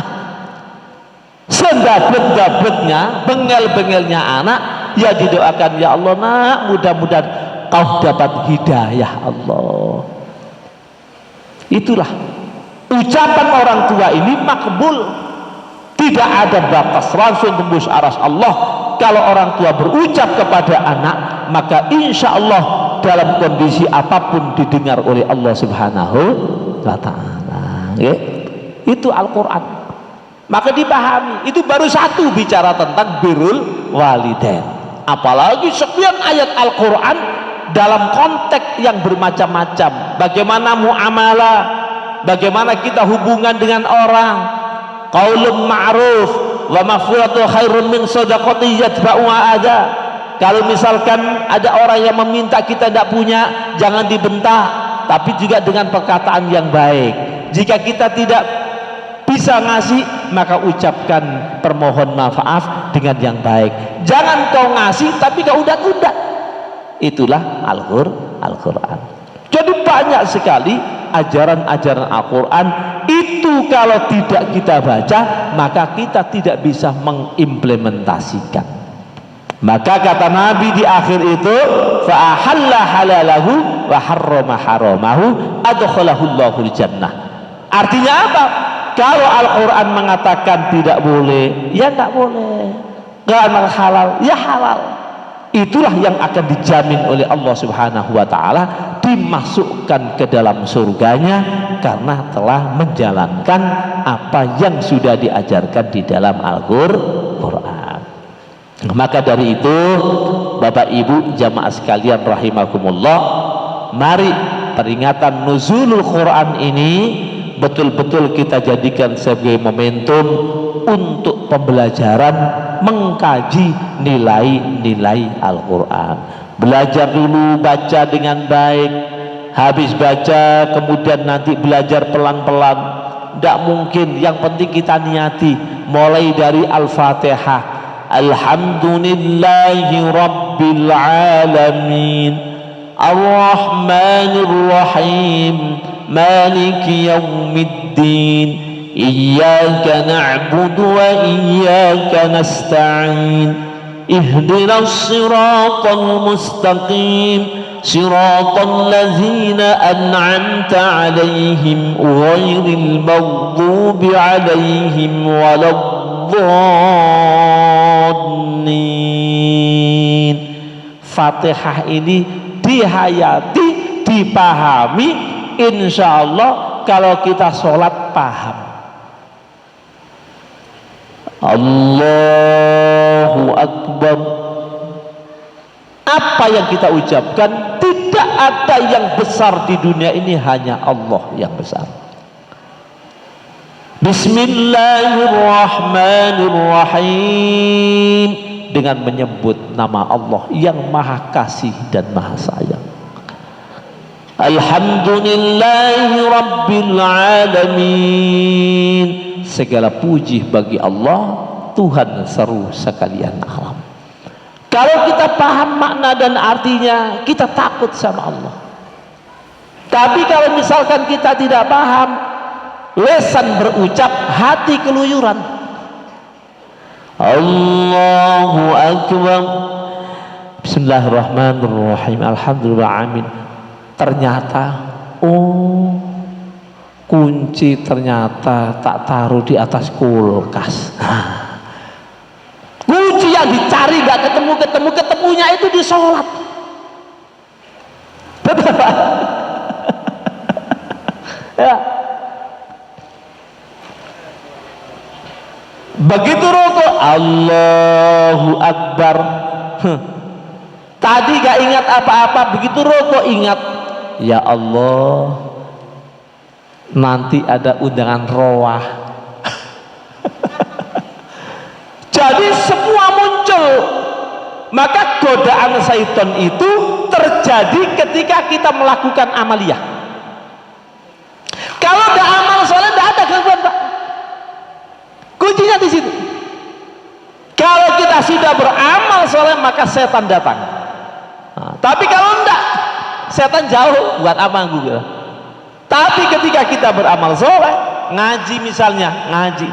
Speaker 1: Sendabet-dabetnya, bengel-bengelnya anak, ya didoakan, ya Allah nak, mudah-mudahan kau dapat hidayah Allah. Itulah ucapan orang tua ini makbul, tidak ada batas, langsung tembus aras Allah. Kalau orang tua berucap kepada anak, maka insya Allah dalam kondisi apapun didengar oleh Allah Subhanahu wa Ta'ala. Itu Al-Quran. Maka dipahami, itu baru satu bicara tentang birrul walidain. Apalagi sekian ayat Al-Quran dalam konteks yang bermacam-macam. Bagaimana muamalah, bagaimana kita hubungan dengan orang. Qaulun ma'ruf wa maghfiratu khairun min shadaqati yatba'uha ada. Kalau misalkan ada orang yang meminta kita tidak punya, jangan dibentak, tapi juga dengan perkataan yang baik. Jika kita tidak bisa ngasih, maka ucapkan permohon maaf dengan yang baik. Jangan kau ngasih tapi kau udat-udat. Itulah Al-Quran. Jadi banyak sekali ajaran-ajaran Al-Quran itu kalau tidak kita baca, maka kita tidak bisa mengimplementasikan. Maka kata Nabi di akhir itu, fa ahalla halalahu wa harrama haramahu adkhalahu Allahul jannah. Artinya apa? Kalau Al-Quran mengatakan tidak boleh, ya tidak boleh. Kalau halal, ya halal. Itulah yang akan dijamin oleh Allah Subhanahu wa Ta'ala, dimasukkan ke dalam surganya karena telah menjalankan apa yang sudah diajarkan di dalam Al-Quran. Maka dari itu, Bapak Ibu jamaah sekalian rahimakumullah, mari peringatan nuzulul Quran ini betul-betul kita jadikan sebagai momentum untuk pembelajaran, mengkaji nilai-nilai Al-Quran. Belajar dulu, baca dengan baik, habis baca kemudian nanti belajar pelan-pelan. Tidak mungkin, yang penting kita niati mulai dari Al-Fatihah, Alhamdulillahi Rabbil Alamin, Ar-Rahmanir Rahim, مالك يوم الدين إياك نعبد وإياك نستعين اهدنا الصراط المستقيم صراط الذين أنعمت عليهم غير المغضوب عليهم ولا الضالين. Fatihah ini dihayati, dipahami. Insya Allah kalau kita sholat paham. Allahu Akbar. Apa yang kita ucapkan, tidak ada yang besar di dunia ini, hanya Allah yang besar. Bismillahirrahmanirrahim, dengan menyebut nama Allah yang maha kasih dan maha sayang. Alhamdulillahi Rabbil Alamin, segala puji bagi Allah, Tuhan seru sekalian alam. Kalau kita paham makna dan artinya, kita takut sama Allah. Tapi kalau misalkan kita tidak paham, lisan berucap, hati keluyuran. Allahu Akbar. Bismillahirrahmanirrahim. Alhamdulillah, amin. Ternyata, oh, kunci ternyata tak taruh di atas kulkas. Kunci yang dicari gak ketemunya itu di sholat. Betul Pak? Ya. Begitu rukuk, Allahu Akbar. Tadi gak ingat apa-apa, begitu rukuk ingat, ya Allah, nanti ada undangan roah. Jadi semua muncul. Maka godaan syaitan itu terjadi ketika kita melakukan amaliyah. Kalau ada amal soleh, tidak ada gangguan Pak. Kuncinya di situ. Kalau kita sudah beramal soleh, maka setan datang. Nah, tapi kalau enggak, setan jauh. Buat apa Google? Tapi ketika kita beramal soleh, ngaji misalnya, ngaji.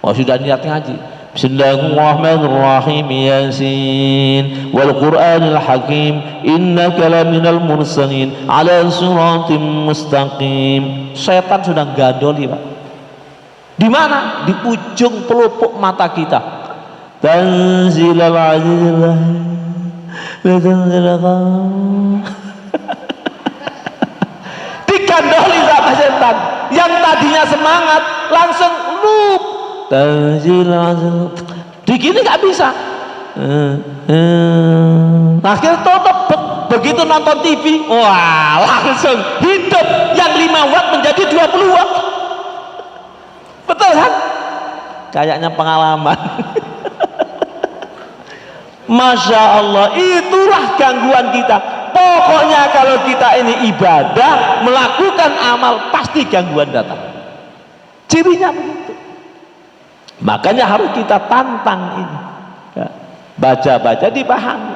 Speaker 1: Oh sudah niat ngaji. Bismillahirrahmanirrahim. Yasin wal Qur'anil Hakim innaka laminal mursalin ala siratim mustaqim. Setan sudah gandoli Pak. Di mana? Di ujung pelupuk mata kita. Tanzilal azizillah. Digandoli sama setan. Yang tadinya semangat langsung lup. Begini nggak bisa. Akhirnya tutup. Begitu nonton TV, wah langsung hidup yang 5 watt menjadi 20 watt. Betul kan? Kayaknya pengalaman. Masya Allah, itulah gangguan kita. Pokoknya kalau kita ini ibadah, melakukan amal, pasti gangguan datang. Cirinya begitu. Makanya harus kita tantang ini. Ya. Baca-baca dipahami.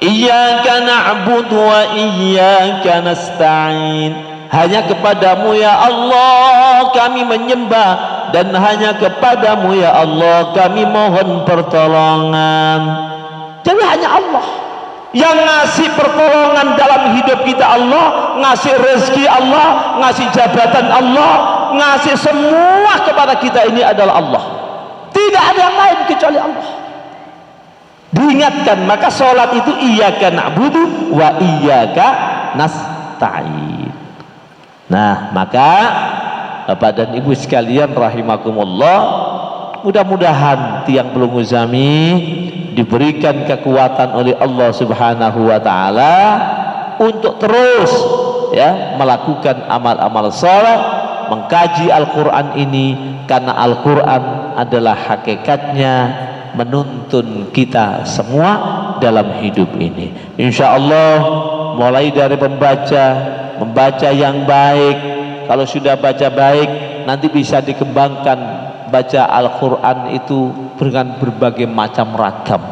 Speaker 1: Iyyaka na'budu wa iyyaka nasta'in. Hanya kepadamu ya Allah kami menyembah, dan hanya kepadamu ya Allah kami mohon pertolongan. Jadi hanya Allah yang ngasih pertolongan dalam hidup kita. Allah ngasih rezeki, Allah ngasih jabatan, Allah ngasih semua kepada kita ini adalah Allah. Tidak ada yang lain kecuali Allah. Diingatkan, maka sholat itu iyyaka na'budu wa iyyaka nasta'in. Nah, maka Bapak dan Ibu sekalian rahimakumullah, mudah-mudahan tiang belum uzami diberikan kekuatan oleh Allah Subhanahu wa taala untuk terus ya melakukan amal-amal saleh, mengkaji Al-Qur'an ini, karena Al-Qur'an adalah hakikatnya menuntun kita semua dalam hidup ini. Insya Allah mulai dari membaca yang baik. Kalau sudah baca baik, nanti bisa dikembangkan baca Al-Quran itu dengan berbagai macam ragam.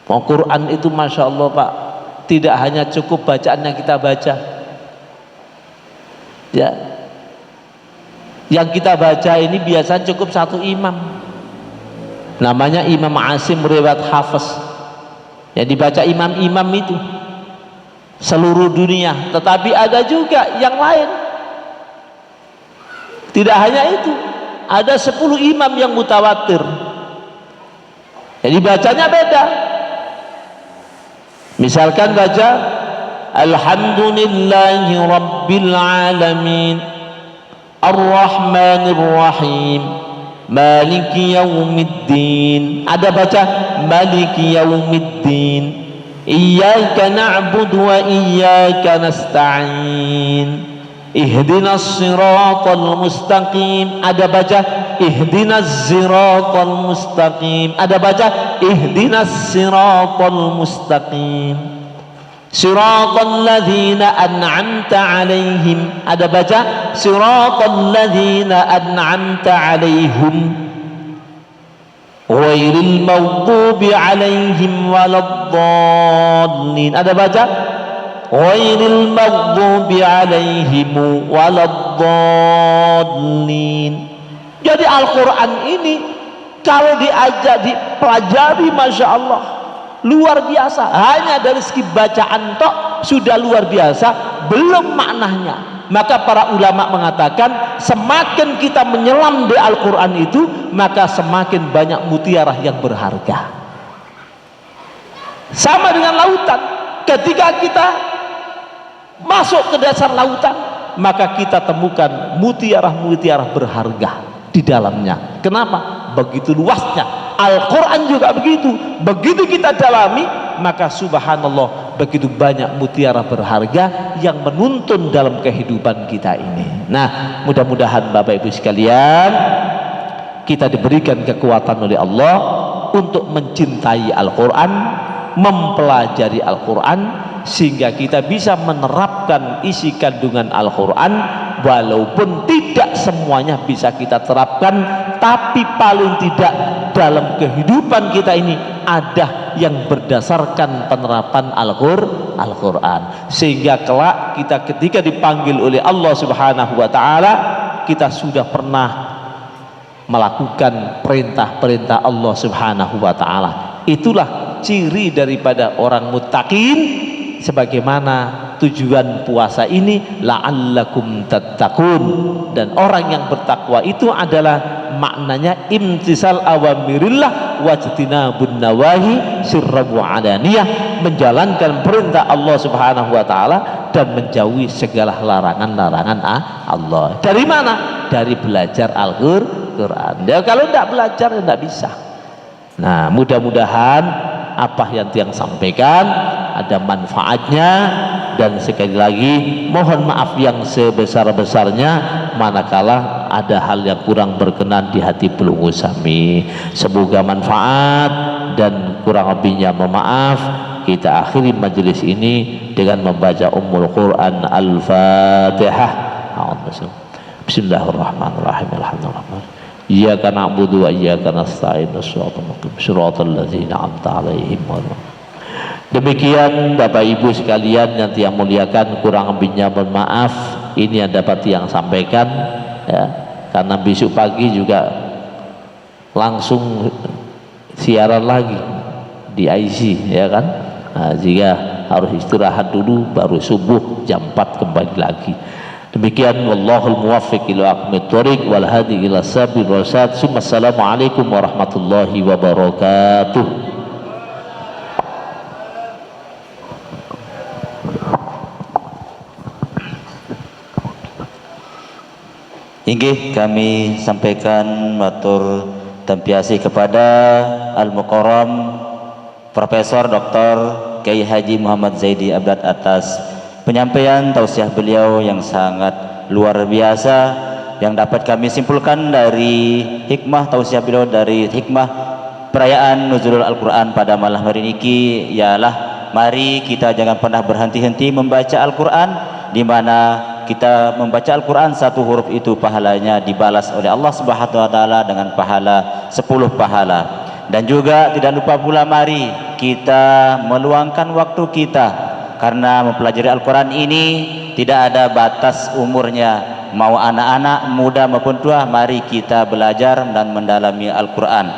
Speaker 1: Al-Quran itu Masya Allah Pak, tidak hanya cukup bacaan yang kita baca ya. Yang kita baca ini biasa cukup satu imam, namanya Imam Asim riwayat Hafiz, yang dibaca imam-imam itu seluruh dunia. Tetapi ada juga yang lain, tidak hanya itu, ada 10 imam yang mutawatir, jadi bacanya beda. Misalkan baca Alhamdulillahi Rabbil Alamin Ar-Rahmanir Rahim Maliki Yawmiddin. Ada baca Maliki Yawmiddin Iyyaka na'budu wa iyyaka nasta'in Ihdinas siratal mustaqim. Ada baca Ihdinas siratal mustaqim. Ada baca Ihdinas siratal mustaqim Siratal ladzina an'amta alaihim. Ada baca Siratal ladzina an'amta alaihim. ghairil maghdubi alaihim waladdallin. Ada baca ghairil maghdubi alaihim waladdallin. Jadi Al-Quran ini kalau diajak dipelajari, Masya Allah, luar biasa. Hanya dari segi bacaan tok sudah luar biasa, belum maknanya. Maka para ulama mengatakan semakin kita menyelam di Al-Quran itu, maka semakin banyak mutiara yang berharga. Sama dengan lautan, ketika kita masuk ke dasar lautan, maka kita temukan mutiara-mutiara berharga di dalamnya. Kenapa? Begitu luasnya. Al-Quran juga begitu. Begitu kita dalami, maka subhanallah, begitu banyak mutiara berharga yang menuntun dalam kehidupan kita ini. Nah, mudah-mudahan Bapak Ibu sekalian, kita diberikan kekuatan oleh Allah untuk mencintai Al-Quran, mempelajari Al-Quran, sehingga kita bisa menerapkan isi kandungan Al-Quran. Walaupun tidak semuanya bisa kita terapkan, tapi paling tidak dalam kehidupan kita ini ada yang berdasarkan penerapan Al-Quran, sehingga kelak kita ketika dipanggil oleh Allah Subhanahu wa Ta'ala, kita sudah pernah melakukan perintah-perintah Allah Subhanahu wa Ta'ala. Itulah ciri daripada orang muttaqin. Sebagaimana tujuan puasa ini, la'allakum tattaqun, dan orang yang bertakwa itu adalah maknanya imtisal awamirillah wajtinabun nawahi sirran wa alaniyah, menjalankan perintah Allah Subhanahu wa Ta'ala dan menjauhi segala larangan-larangan Allah. Dari mana? Dari belajar Al-Quran. Ya, kalau tidak belajar tidak bisa. Nah, mudah-mudahan apa yang Tiang sampaikan ada manfaatnya, dan sekali lagi mohon maaf yang sebesar-besarnya manakala ada hal yang kurang berkenan di hati Pelunggu Sami. Semoga manfaat, dan kurang lebihnya mohon maaf. Kita akhiri majelis ini dengan membaca Ummul Quran Al-Fatihah. Bismillahirrahmanirrahim. Alhamdulillah. Iyyaka na'budu wa iyyaka nasta'in. Shiratal ladzina an'amta 'alaihim. Demikian Bapak Ibu sekalian yang Tiang muliakan, kurang lebihnya mohon maaf. Ini yang dapat Tiang sampaikan, ya, karena besok pagi juga langsung siaran lagi di IC, ya kan. Nah, jika harus istirahat dulu, baru subuh jam 4 kembali lagi. Demikian, wallahul muwaffiq ila aqwamit thoriq wal hadi ila sabil rasyad. Assalamualaikum warahmatullahi wabarakatuh.
Speaker 2: Inggih kami sampaikan matur tampiasi kepada Al-Mukarram Profesor Dr. Kiai Haji Muhammad Zaidi Abdad atas penyampaian tausiah beliau yang sangat luar biasa, yang dapat kami simpulkan dari hikmah tausiah beliau, dari hikmah perayaan Nuzulul Al-Quran pada malam hari ini, ialah mari kita jangan pernah berhenti-henti membaca Al-Quran, di mana kita membaca Al-Quran satu huruf itu pahalanya dibalas oleh Allah Subhanahu wa Ta'ala dengan pahala 10 pahala. Dan juga tidak lupa pula mari kita meluangkan waktu kita, karena mempelajari Al-Quran ini tidak ada batas umurnya, mau anak-anak, muda maupun tua, mari kita belajar dan mendalami Al-Quran.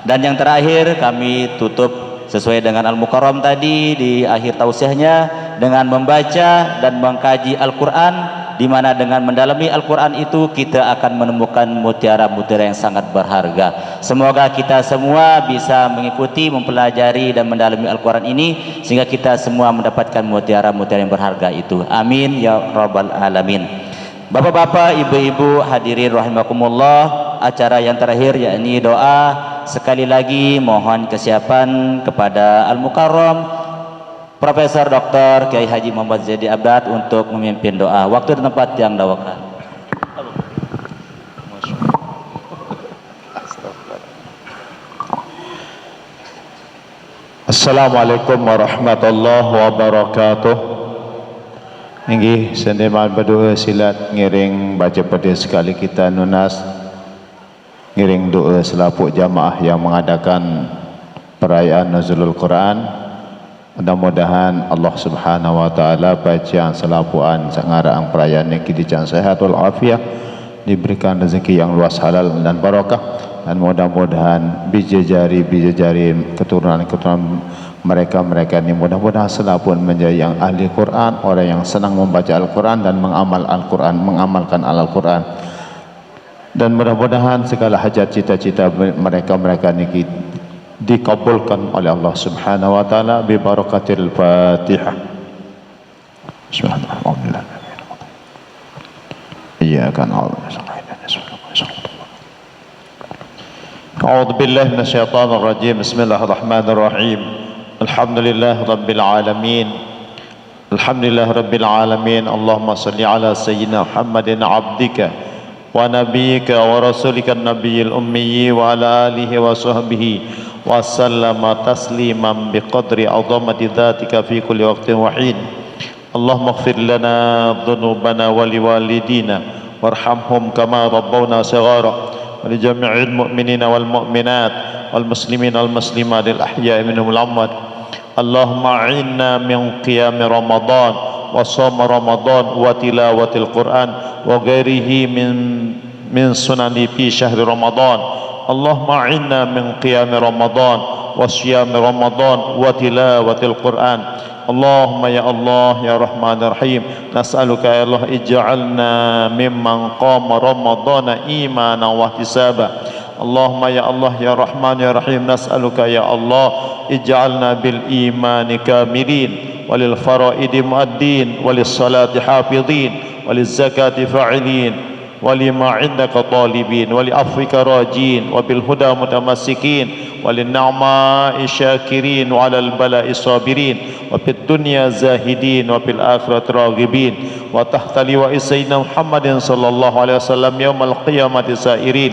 Speaker 2: Dan yang terakhir kami tutup sesuai dengan Al-Mukarram tadi di akhir tausiahnya dengan membaca dan mengkaji Al-Quran, di mana dengan mendalami Al-Quran itu kita akan menemukan mutiara-mutiara yang sangat berharga. Semoga kita semua bisa mengikuti, mempelajari dan mendalami Al-Quran ini, sehingga kita semua mendapatkan mutiara-mutiara yang berharga itu. Amin ya rabbal alamin. Bapak-bapak, ibu-ibu hadirin rahimakumullah, acara yang terakhir yakni doa. Sekali lagi mohon kesiapan kepada Al-Mukarram Profesor Dr. Kiai Haji Muhammad Zaidi Abdad untuk memimpin doa. Waktu dan tempat yang dawakan.
Speaker 3: Assalamualaikum warahmatullahi wabarakatuh. Inggih sendeman berdua silat ngiring baca pada sekali kita nunas ngiring doa selaput jamaah yang mengadakan perayaan Nuzulul Quran. Mudah-mudahan Allah Subhanahu wa taala bacaan selapuan sangarang perayaan yang kita sehat wal afiat, diberikan rezeki yang luas halal dan barakah, dan mudah-mudahan bijajari keturunan mereka ini mudah-mudahan selapun menjadi yang ahli Quran, orang yang senang membaca Al-Quran dan mengamalkan Al-Quran. Dan mudah-mudahan segala hajat cita-cita mereka ini dikabulkan oleh Allah Subhanahu wa taala bi barakatil Fatihah. Bismillahirrahmanirrahim. Iyyaka na'budu wa iyyaka nasta'in. A'udzu billahi minasyaitonir rajim. Bismillahirrahmanirrahim. Alhamdulillah rabbil alamin. Alhamdulillah rabbil alamin. Allahumma salli ala sayyidina Muhammadin abdika wa nabiyyika wa rasulika an-nabiyil ummi wa ala alihi wa sahbihi wa sallama tasliman biqadri 'azamati dzatika fi kulli waqtin wa hin. Allahumma ighfir lana dhunubana wa liwalidina warhamhum kama rabbawna shighara wa li jami'il mu'minina wal mu'minat wal muslimina wal muslimat al ahya'i minhum wal amwat. Allahumma a'inna min qiyam Ramadan wa shaum Ramadan wa tilawatil Quran wa ghairihi min sunani fi syahri Ramadan. Allahumma a'inna min qiyam Ramadan wa siyam Ramadan wa tilawatil Quran. Allahumma ya Allah ya Rahman ya Rahim, nas'aluka ya Allah ij'alna mimman qama Ramadana imanan wa ihtisaba. Allahumma ya Allah ya Rahman ya Rahim, nas'aluka ya Allah ij'alna bil imani kamilin walil faraidi muaddin walis salati hafidhin waliz zakati fa'ilin walima indaka talibin wali afwika rajin wabil huda mutamassikin walin na'ma'i syakirin wa alal bala'i sabirin wa fid dunya zahidin wa fil akhirati raghibin wa tahta liwa'i sayyidina Muhammadin sallallahu alaihi wasallam yaumal qiyamati sairin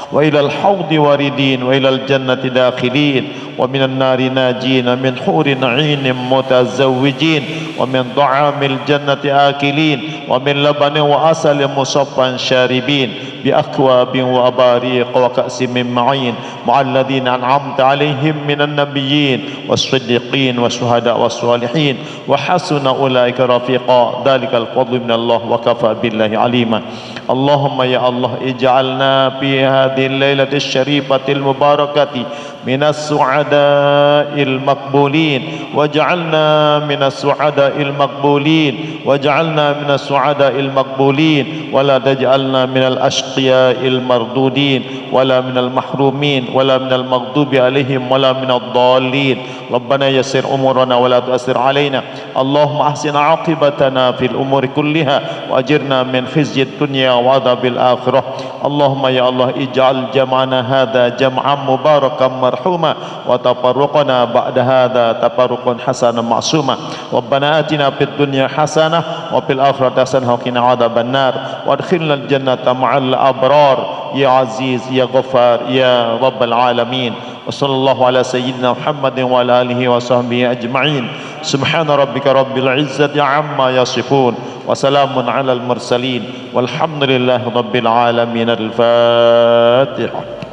Speaker 3: wa ilal haudi waridin wa ilal jannati dakhilin wa minan nari najin min hurin 'ainin mutazawwijin wa min ta'amil jannati akilin wa min labanin wa asalin musaffan syaribin bi akwabin wa abariq wa ka'sin min ma'in ma'al ladzina an'amta 'alaihim minan nabiyyin was-siddiqin wasyuhada was-salihin wa hasuna ulaika rafiqa. Dzalikal fadlu minallah wa kafa billahi 'alima. Allahumma ya Allah ij'alna fi hadhihi al-lailati asy-syarifati al-mubarakati minas su'ada'il maqbulin waj'alna minas su'ada'il maqbulin waj'alna minas su'ada'il maqbulin wala taj'alna minal ashqiya'il mardudin wala minal mahrumin wala minal maghdubi alaihim wala minad dhalin. Rabbana yassir umurana wala tu'assir alaina. Allahumma ahsin 'aqibatana fil umuri kulliha wa ajirna min khizyid dunya wa adhabil akhirah. Allahumma ya Allah ij'al jam'ana hadha jam'an mubarakan marhuma wa tafarruqana ba'da hadha tafarruqan hasanan ma'suma. Rabbana atina fid dunya hasanah wa fil akhirati hasanah wa qina adzaban nar wa adkhilna al jannata ma'al abrar ya aziz ya ghaffar ya rabbal alamin. Wa sallallahu ala sayyidina Muhammadin wa ala alihi wa sahbihi ajma'in. Subhana rabbika rabbil izzati amma yasifun wa salamun alal mursalin walhamdulillahi rabbil alamin. Al-Fatihah.